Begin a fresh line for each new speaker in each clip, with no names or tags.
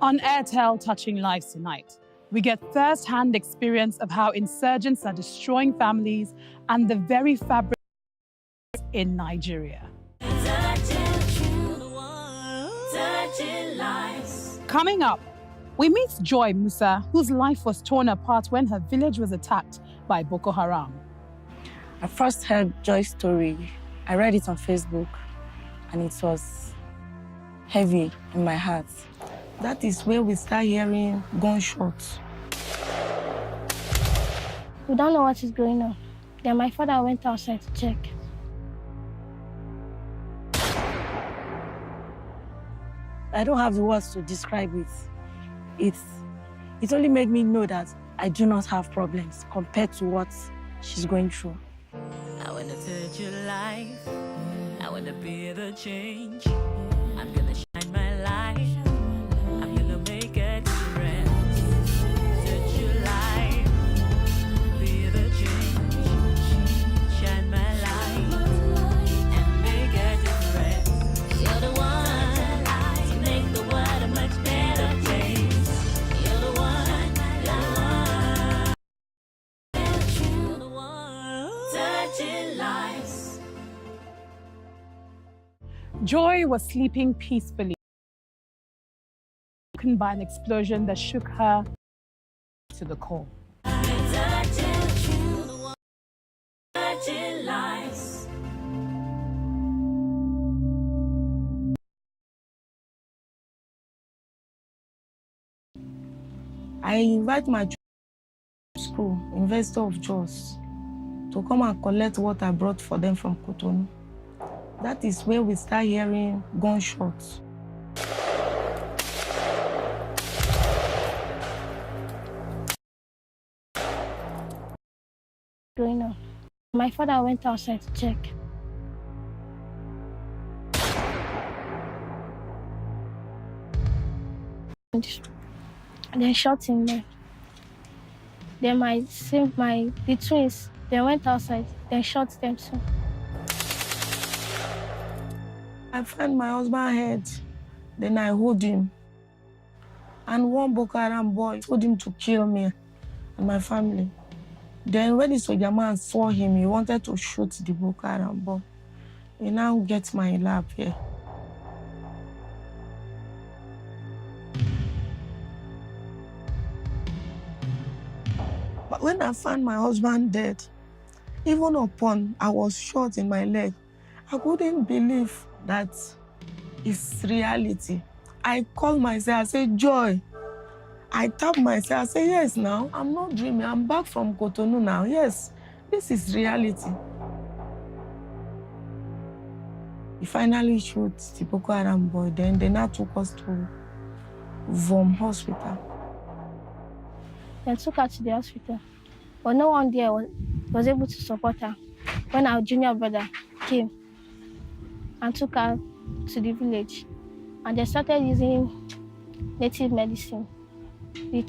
On Airtel Touching Lives Tonight, we get first-hand experience of how insurgents are destroying families and the very fabric in Nigeria. Coming up, we meet Joy Musa, whose life was torn apart when her village was attacked by Boko Haram.
I first heard Joy's story. I read it on Facebook, and it was heavy in my heart. That is where we start hearing gunshots.
We don't know what is going on. Then my father went outside to check.
I don't have the words to describe it. It only made me know that I do not have problems compared to what she's going through.
I wanna touch your life. I wanna be the change. I'm gonna shine my light. I'm gonna make a difference. Touch your life. Be the change. Shine my light. And make a difference. You're the one to make the world a much better place. You're the one. You're the one. Touching lives.
Joy was sleeping peacefully, woken by an explosion that shook her to the core.
Touching lives.
I invite my school, University of Jos, to come and collect what I brought for them from Cotonou. That is where we start hearing gunshots.
Going on. My father went outside to check. And they shot him there. Then the twins, they went outside, they shot them too.
I find my husband's head, then I hold him. And one Boko Haram boy told him to kill me and my family. Then when the soldier man saw him, he wanted to shoot the Boko Haram boy. He now gets my lap here. But when I found my husband dead, even upon I was shot in my leg, I couldn't believe that it's reality. I called myself, I said, Joy. I tapped myself, I said, yes, now, I'm not dreaming. I'm back from Cotonou now. Yes, this is reality. He finally shot the Boko Haram boy. Then they now took us to Vom Hospital.
They took her to the hospital. But no one there was able to support her when our junior brother came and took her to the village. And they started using native medicine. The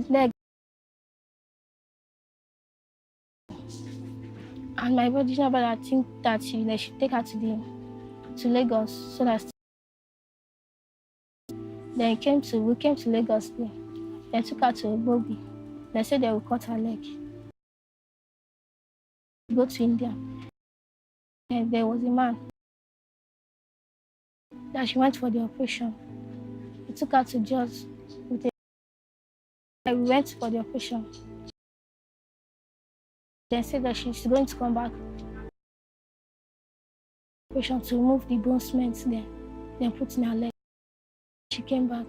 leg. And my junior brother think that they should take her to Lagos so that then we came to Lagos there. They took her to Bobi. They said they will cut her leg. Go to India. And there was a man that she went for the operation. He took her to Jos. We went for the operation. They said that she's going to come back. Operation to remove the bone cement there. Then put in her leg. She came back.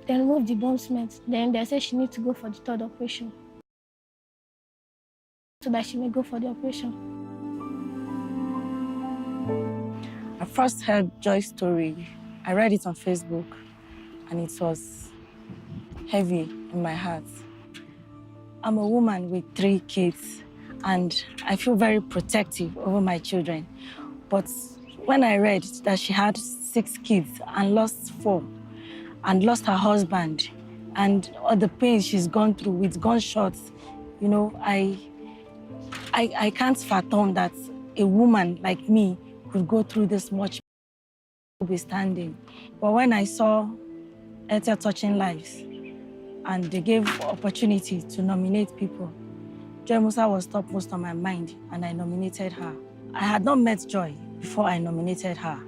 Then removed the bone cement. Then they said she needs to go for the third operation. So that she may go for the operation.
I first heard Joy's story. I read it on Facebook, and it was heavy in my heart. I'm a woman with 3 kids, and I feel very protective over my children. But when I read that she had 6 kids and lost 4, and lost her husband, and all the pain she's gone through with gunshots, you know, I can't fathom that a woman like me could go through this much to be standing. But when I saw Airtel Touching Lives, and they gave opportunity to nominate people. Joy Musa was topmost on my mind, and I nominated her. I had not met Joy before I nominated her,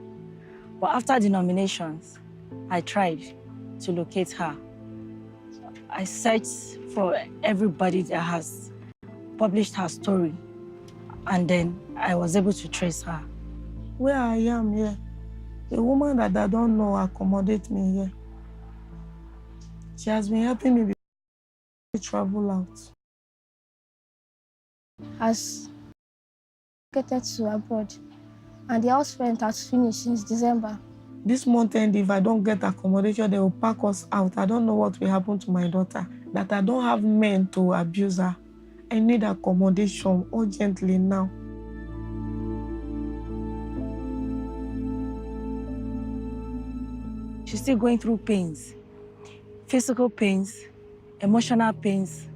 but after the nominations, I tried to locate her. I searched for everybody that has published her story, and then I was able to trace her.
Where I am here, a woman that I don't know accommodate me here. She has been helping me travel out.
Has getted to abroad, and the house rent has finished since December.
This month end, if I don't get accommodation, they will pack us out. I don't know what will happen to my daughter, that I don't have men to abuse her. I need accommodation urgently now.
She's still going through pains, physical pains, emotional pains,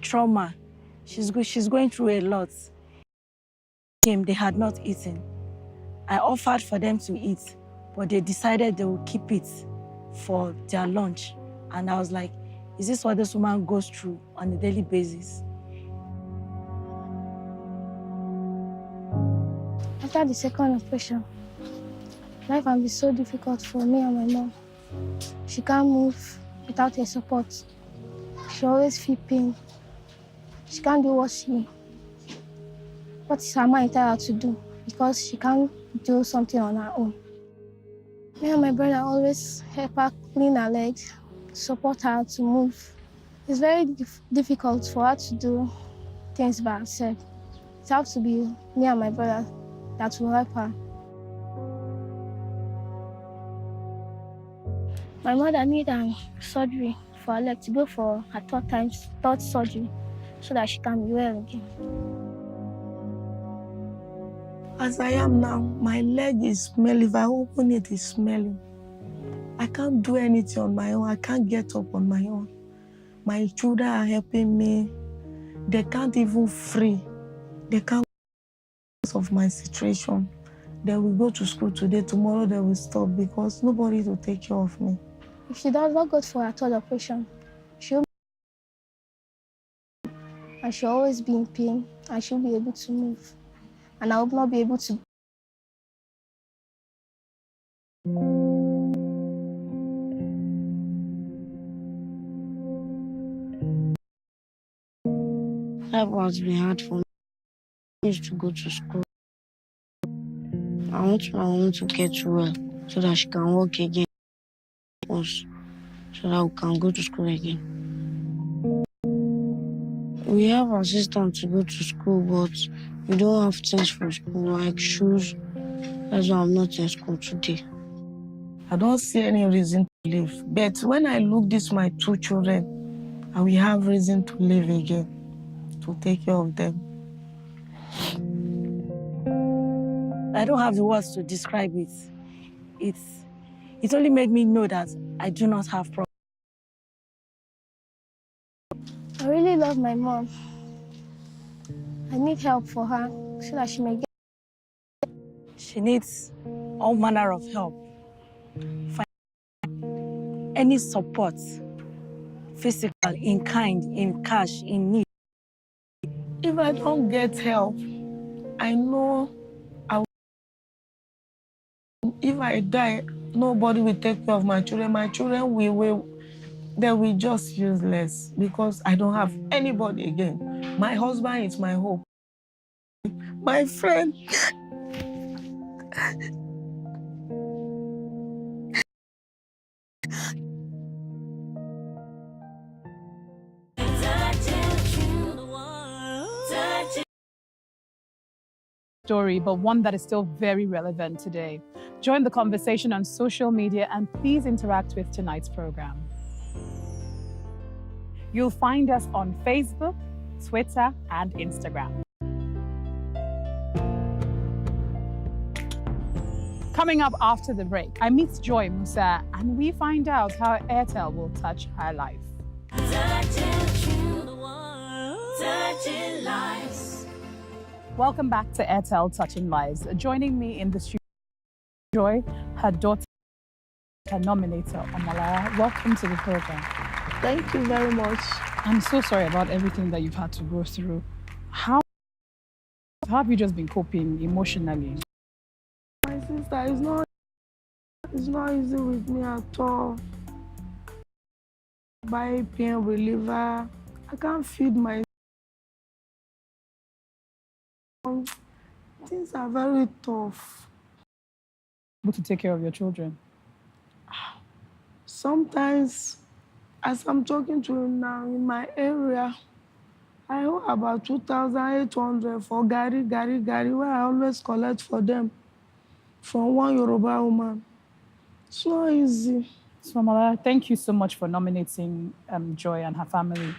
trauma. She's going through a lot. They had not eaten. I offered for them to eat, but they decided they would keep it for their lunch. And I was like, is this what this woman goes through on a daily basis?
After the second operation, life can be so difficult for me and my mom. She can't move without her support. She always feels pain. She can't do what is her mind tell her to do, because she can't do something on her own. Me and my brother always help her clean her legs, support her to move. It's very difficult for her to do things by herself. It has to be me and my brother that will help her. My mother needed surgery for her leg to go for her third surgery so that she can be well again.
As I am now, my leg is smelling. If I open it, it's smelling. I can't do anything on my own. I can't get up on my own. My children are helping me. They can't even free. They can't because of my situation. They will go to school today. Tomorrow they will stop because nobody will take care of me.
If she does not go for her third operation, she'll always be in pain, and she'll be able to move. And I will not be able to.
Life has been hard for me. I used to go to school. I want my mom to get well so that she can work again, so that we can go to school again. We have assistants to go to school, but we don't have things for school, like shoes. That's why I'm not in school today.
I don't see any reason to live. But when I look this my two children, I will have reason to live again, to take care of them.
I don't have the words to describe it. It only made me know that I do not have problems.
I really love my mom. I need help for her so that she may get.
She needs all manner of help. Any support, physical, in kind, in cash, in need.
If I don't get help, I know if I die, nobody will take care of my children. My children they will just useless because I don't have anybody again. My husband is my hope. My friend.
Story, but one that is still very relevant today. Join the conversation on social media and please interact with tonight's program. You'll find us on Facebook, Twitter, and Instagram. Coming up after the break, I meet Joy Musa and we find out how Airtel will touch her life. Welcome back to Airtel Touching Lives. Joining me in the studio, Joy, her daughter, a nominator, Omolara. Welcome to the program.
Thank you very much.
I'm so sorry about everything that you've had to go through. How have you just been coping emotionally?
My sister, it's not easy with me at all. Buy pain reliever. I can't feed my things are very tough.
Able to take care of your children?
Sometimes, as I'm talking to you now, in my area, I owe about 2,800 for gari, where I always collect for them from one Yoruba woman. It's not easy.
So, Omolara, thank you so much for nominating Joy and her family.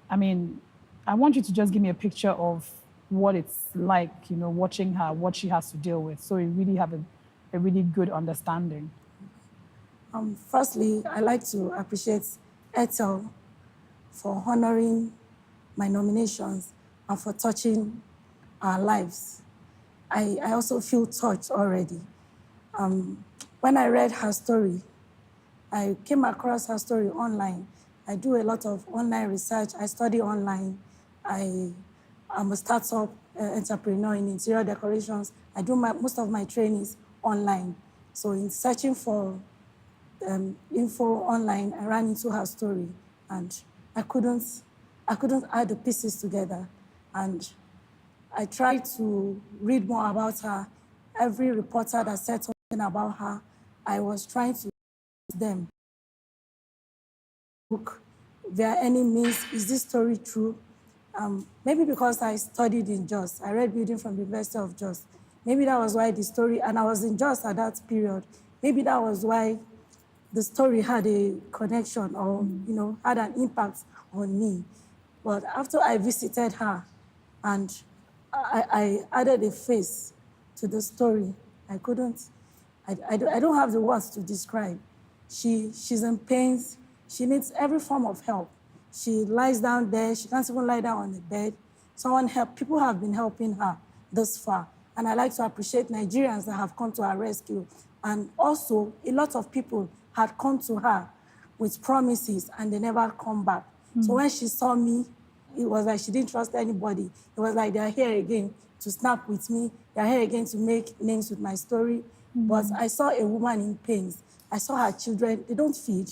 I mean, I want you to just give me a picture of what it's like, you know, watching her, what she has to deal with, so we really have a really good understanding.
Firstly, I'd like to appreciate Airtel for honoring my nominations and for touching our lives. I also feel touched already. When I read her story, I came across her story online. I do a lot of online research. I study online. I'm a startup entrepreneur in interior decorations. I do most of my trainings online. So in searching for info online, I ran into her story, and I couldn't add the pieces together. And I tried to read more about her. Every reporter that said something about her, I was trying to them. Look, via any means, is this story true? Maybe because I studied in Jos, I read building from the University of Jos. Maybe that was why the story, and I was in Jos at that period. Maybe that was why the story had a connection or, you know, had an impact on me. But after I visited her and I added a face to the story, I don't have the words to describe. She's in pains. She needs every form of help. She lies down there. She can't even lie down on the bed. People have been helping her this far. And I like to appreciate Nigerians that have come to her rescue. And also, a lot of people had come to her with promises and they never come back. So when she saw me, it was like she didn't trust anybody. It was like they're here again to snap with me. They're here again to make names with my story. But I saw a woman in pains. I saw her children. They don't feed.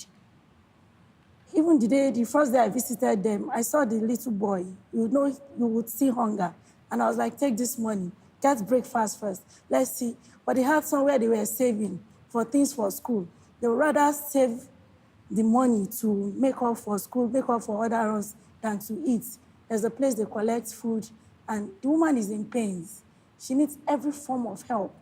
Even the first day I visited them, I saw the little boy. You know, you would see hunger. And I was like, take this money, get breakfast first. Let's see. But they had somewhere they were saving for things for school. They would rather save the money to make up for school, make up for other runs than to eat. There's a place they collect food, and the woman is in pains. She needs every form of help,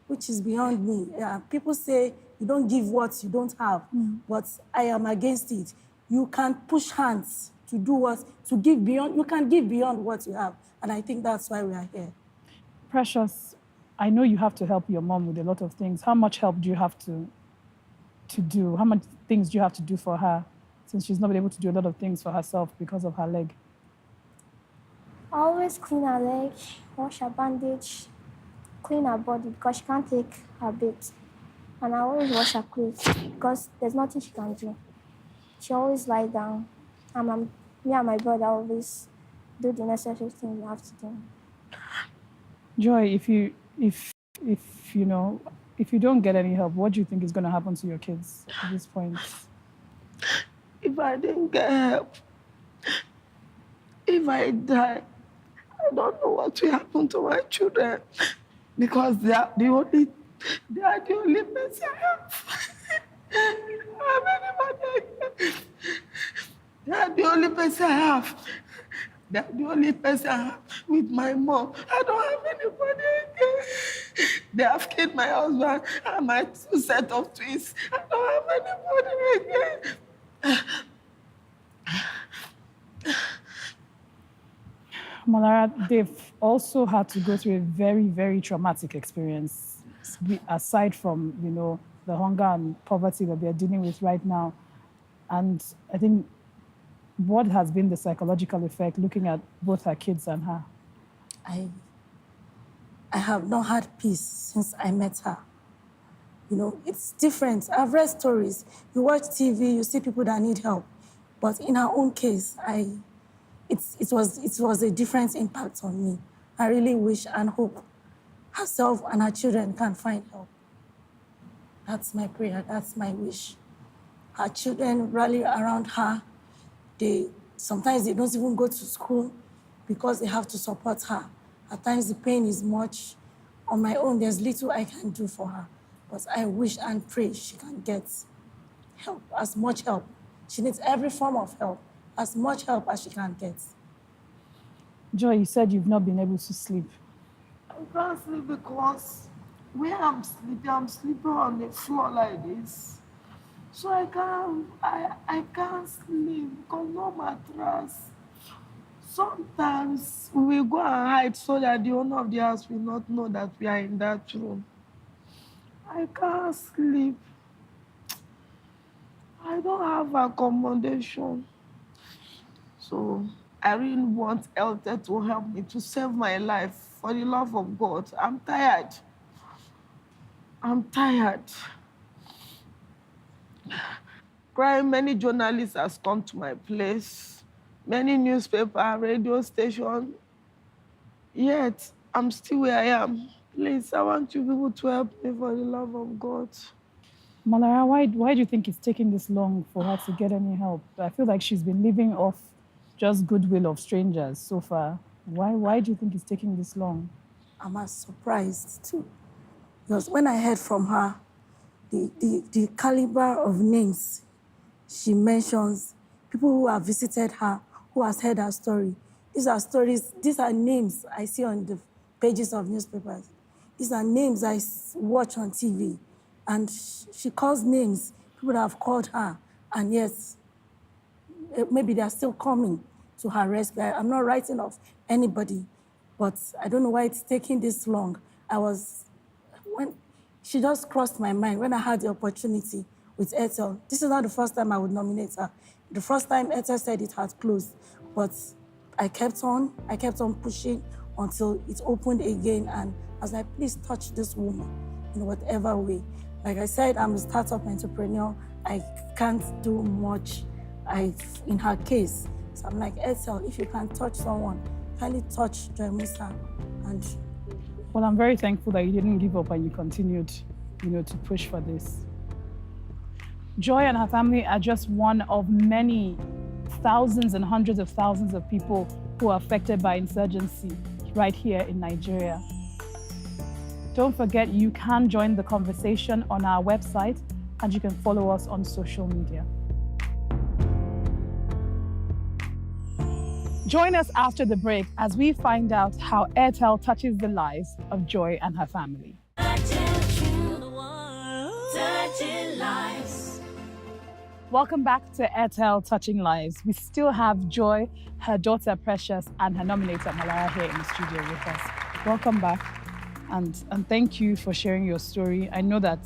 which is beyond me. People say you don't give what you don't have, but I am against it. You can push hands to do what, to give beyond, you can give beyond what you have. And I think that's why we are here.
Precious, I know you have to help your mom with a lot of things. How much help do you have to do? How much things do you have to do for her, since she's not been able to do a lot of things for herself because of her leg?
I always clean her leg, wash her bandage, clean her body because she can't take her bath. And I always wash her clothes because there's nothing she can do. She always lies down. And me and my brother always do the necessary things we have to do.
Joy, if you don't get any help, what do you think is going to happen to your kids at this point?
If I didn't get help, if I die, I don't know what will happen to my children because they are the only person I have. I don't have anybody again. They are the only person I have. They are the only person I have with my mom. I don't have anybody again. They have killed my husband and my 2 sets of twins. I don't have anybody again.
Omolara, they've also had to go through a very, very traumatic experience, aside from, the hunger and poverty that they're dealing with right now. And I think, what has been the psychological effect looking at both her kids and her?
I have not had peace since I met her. You know, it's different. I've read stories. You watch TV, you see people that need help. But in her own case, it was a different impact on me. I really wish and hope herself and her children can find help. That's my prayer, that's my wish. Her children rally around her. Sometimes they don't even go to school because they have to support her. At times the pain is much. On my own, there's little I can do for her. But I wish and pray she can get help, as much help. She needs every form of help, as much help as she can get.
Joy, you said you've not been able to sleep.
I can't sleep because where I'm sleeping on the floor like this. So I can't sleep because no mattress. Sometimes we will go and hide so that the owner of the house will not know that we are in that room. I can't sleep. I don't have accommodation. So I really want Airtel to help me to save my life for the love of God. I'm tired. Many journalists has come to my place, many newspaper, radio station. Yet I'm still where I am. Please, I want you people to help me for the love of God.
Malara, why do you think it's taking this long for her to get any help? I feel like she's been living off just goodwill of strangers so far. Why do you think it's taking this long?
I'm as surprised too. Because when I heard from her, the caliber of names she mentions, people who have visited her, who has heard her story. These are stories, these are names I see on the pages of newspapers. These are names I watch on TV. And she calls names, people that have called her, and yes, maybe they're still coming to her rescue. I'm not writing off anybody, but I don't know why it's taking this long. When she just crossed my mind when I had the opportunity with Airtel. This is not the first time I would nominate her. The first time Airtel said it had closed, but I kept on pushing until it opened again, and I was like, please touch this woman in whatever way. Like I said, I'm a startup entrepreneur. I can't do much in her case. So I'm like, Airtel, if you can touch someone, kindly touch Joy Musa. And
well, I'm very thankful that you didn't give up and you continued, to push for this. Joy and her family are just one of many thousands and hundreds of thousands of people who are affected by insurgency right here in Nigeria. Don't forget, you can join the conversation on our website and you can follow us on social media. Join us after the break as we find out how Airtel touches the lives of Joy and her family. Welcome back to Airtel Touching Lives. We still have Joy, her daughter Precious, and her nominator Malara here in the studio with us. Welcome back, and thank you for sharing your story. I know that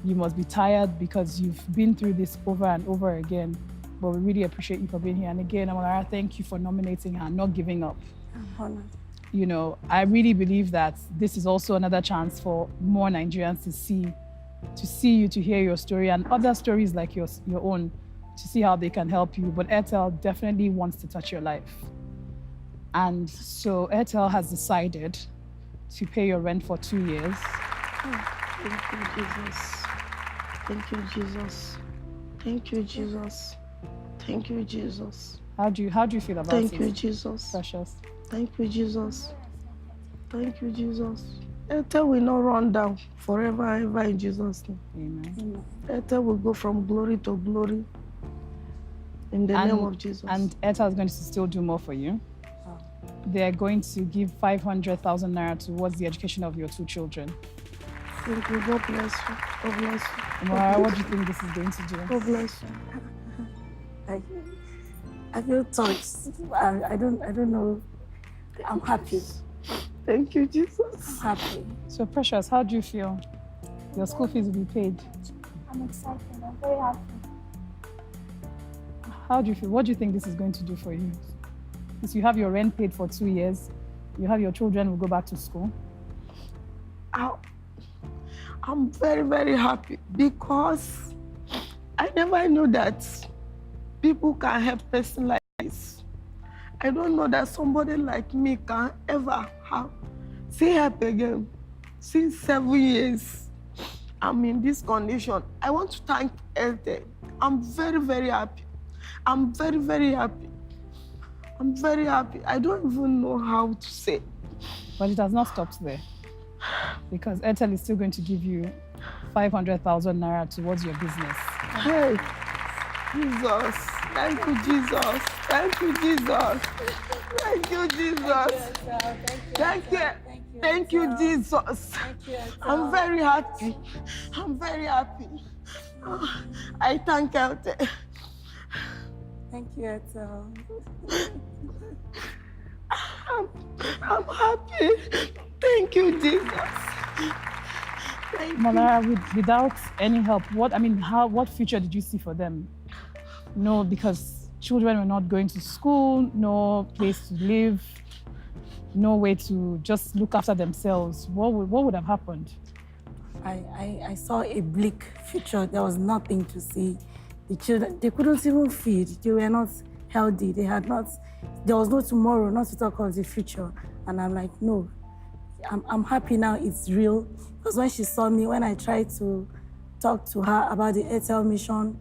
you must be tired because you've been through this over and over again, but we really appreciate you for being here. And again, Malara, thank you for nominating her, not giving up.
I'm honored.
I really believe that this is also another chance for more Nigerians to see you, to hear your story and other stories like your own, to see how they can help you. But Airtel definitely wants to touch your life. And so Airtel has decided to pay your rent for 2 years.
Thank you, Jesus. Thank you, Jesus. Thank you, Jesus. Thank you, Jesus.
How do you feel about it?
Thank you, Jesus.
Precious.
Thank you, Jesus. Thank you, Jesus. Airtel will not run down forever and ever in Jesus' name.
Amen.
Airtel will go from glory to glory in the name of Jesus.
And Airtel is going to still do more for you. They're going to give 500,000 naira towards the education of your 2 children.
Thank you. God bless you. God bless you.
Mara, what do you think this is going to do?
God bless you.
I feel touched. I don't know. I'm happy.
Thank you, Jesus.
I'm happy.
So Precious, how do you feel? Your school fees will be paid.
I'm excited. I'm very happy.
How do you feel? What do you think this is going to do for you? Since you have your rent paid for 2 years, you have your children will go back to school.
I I'm very, very happy because I never knew that people can help a person like this. I don't know that somebody like me can ever see help again. Since 7 years, I'm in this condition. I want to thank Airtel. I'm very, very happy. I'm very, very happy. I'm very happy. I don't even know how to say.
But it has not stopped there, because Airtel is still going to give you 500,000 naira towards your business.
Hey, Jesus. Thank you, Jesus. Thank you, Jesus. Thank you, Jesus. Thank you. Thank you, Jesus. I'm very happy. I'm very happy. I thank Airtel.
Thank you, Airtel.
I'm happy. Thank you, Jesus. Thank you.
Malara, without any help, what future did you see for them? No, because children were not going to school, no place to live, no way to just look after themselves. What would have happened?
I saw a bleak future. There was nothing to see. The children, they couldn't even feed. They were not healthy. There was no tomorrow, not to talk of the future. And I'm like, no, I'm happy now it's real. Because when she saw me, when I tried to talk to her about the Airtel mission,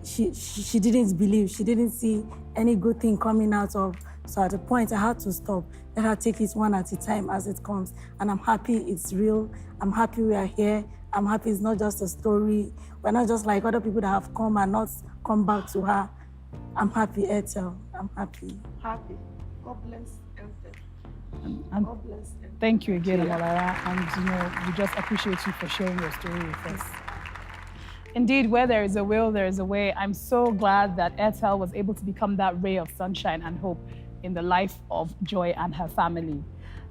she didn't believe. She didn't see any good thing coming out of. So at the point, I had to stop. Let her take it one at a time as it comes. And I'm happy it's real. I'm happy we are here. I'm happy it's not just a story. We're not just like other people that have come and not come back to her. I'm happy, Airtel. I'm happy.
Happy. God bless Airtel.
And
God bless Airtel.
thank you again, Malara. And we just appreciate you for sharing your story with us. Indeed, where there is a will, there is a way. I'm so glad that Airtel was able to become that ray of sunshine and hope in the life of Joy and her family.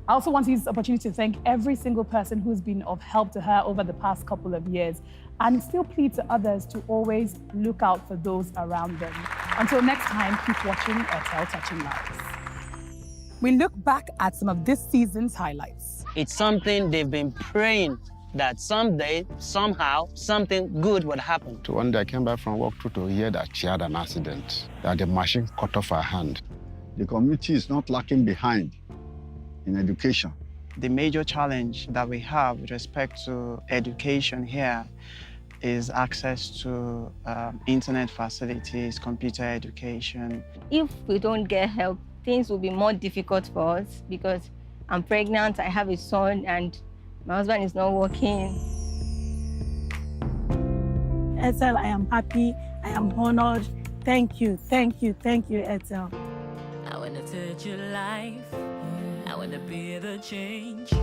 I also want to use this opportunity to thank every single person who's been of help to her over the past couple of years, and still plead to others to always look out for those around them. Until next time, keep watching Airtel Touching Lives. We look back at some of this season's highlights.
It's something they've been praying that someday, somehow, something good would happen.
So one day I came back from work to hear that she had an accident, that the machine cut off her hand.
The community is not lacking behind in education.
The major challenge that we have with respect to education here is access to internet facilities, computer education.
If we don't get help, things will be more difficult for us because I'm pregnant, I have a son, and my husband is not working.
Airtel, I am happy, I am honored. Thank you, thank you, thank you, Airtel.
I wanna touch your life. I wanna be the change.